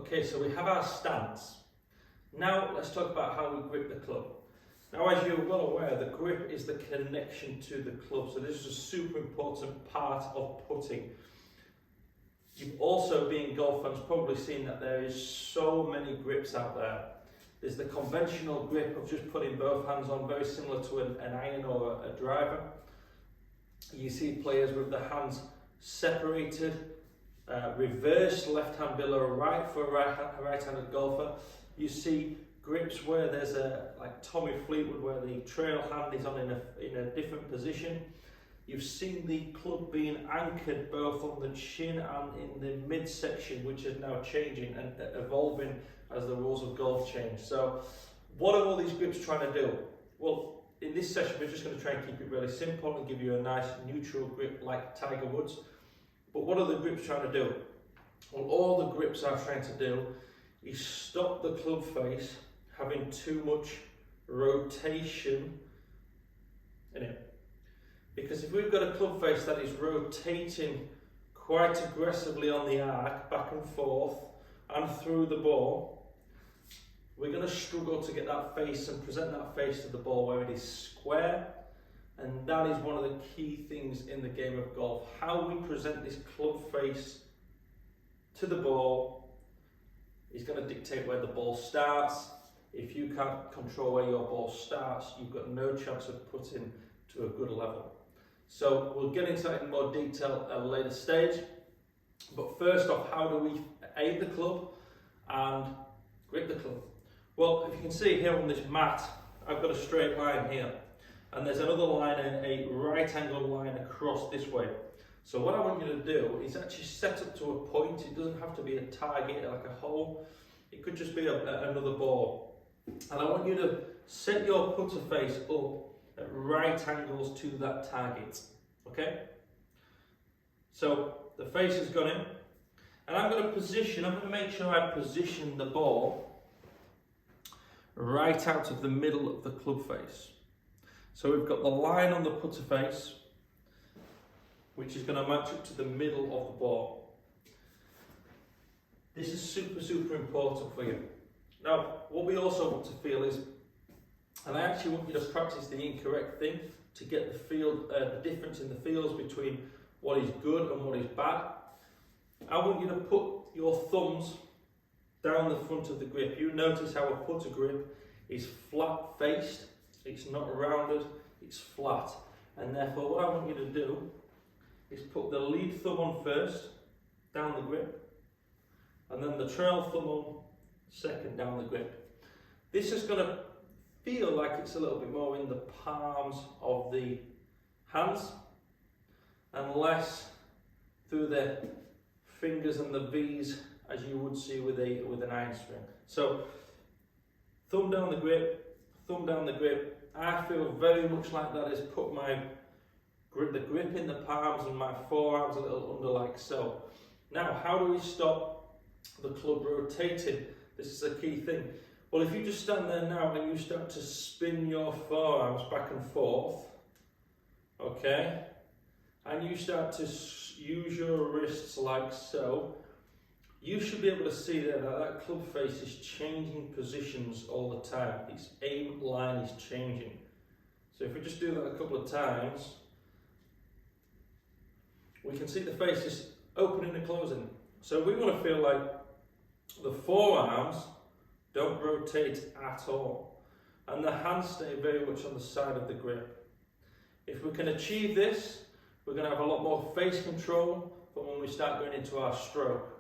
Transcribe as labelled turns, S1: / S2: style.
S1: Okay, so we have our stance. Now let's talk about how we grip the club. Now, as you're well aware, the grip is the connection to the club, so this is a super important part of putting. You've also, being golf fans, probably seen that there is so many grips out there. There's the conventional grip of just putting both hands on, very similar to an iron or a driver. You see players with the hands separated, reversed left hand below right for a right-handed golfer. You see grips where there's like Tommy Fleetwood, where the trail hand is on in a different position. You've seen the club being anchored both on the chin and in the midsection, which is now changing and evolving as the rules of golf change. So what are all these grips trying to do? Well, in this session we're just going to try and keep it really simple and give you a nice neutral grip like Tiger Woods. But what are the grips trying to do? Well, all the grips are trying to do is stop the club face having too much rotation in it. Because if we've got a club face that is rotating quite aggressively on the arc, back and forth and through the ball, we're going to struggle to get that face and present that face to the ball where it is square. And that is one of the key things in the game of golf. How we present this club face to the ball is going to dictate where the ball starts. If you can't control where your ball starts, you've got no chance of putting to a good level. So we'll get into that in more detail at a later stage. But first off, how do we aim the club and grip the club? Well, if you can see here on this mat, I've got a straight line here. And there's another line, a right angle line across this way. So what I want you to do is actually set up to a point. It doesn't have to be a target like a hole. It could just be another ball. And I want you to set your putter face up at right angles to that target. Okay? So the face has gone in. And I'm going to make sure I position the ball right out of the middle of the club face. So we've got the line on the putter face, which is going to match up to the middle of the ball. This is super, super important for you. Now, what we also want to feel is, and I actually want you to practice the incorrect thing to get the field, the difference in the feels between what is good and what is bad. I want you to put your thumbs down the front of the grip. You notice how a putter grip is flat faced. It's not rounded, it's flat. And therefore what I want you to do is put the lead thumb on first, down the grip, and then the trail thumb on second, down the grip. This is going to feel like it's a little bit more in the palms of the hands and less through the fingers and the V's as you would see with an iron string. So thumb down the grip, thumb down the grip. I feel very much like that is put the grip in the palms and my forearms a little under like so. Now, how do we stop the club rotating? This is a key thing. Well, if you just stand there now and you start to spin your forearms back and forth, okay, and you start to use your wrists like so, you should be able to see there that club face is changing positions all the time. Its aim line is changing. So if we just do that a couple of times, we can see the face is opening and closing. So we want to feel like the forearms don't rotate at all. And the hands stay very much on the side of the grip. If we can achieve this, we're going to have a lot more face control for when we start going into our stroke.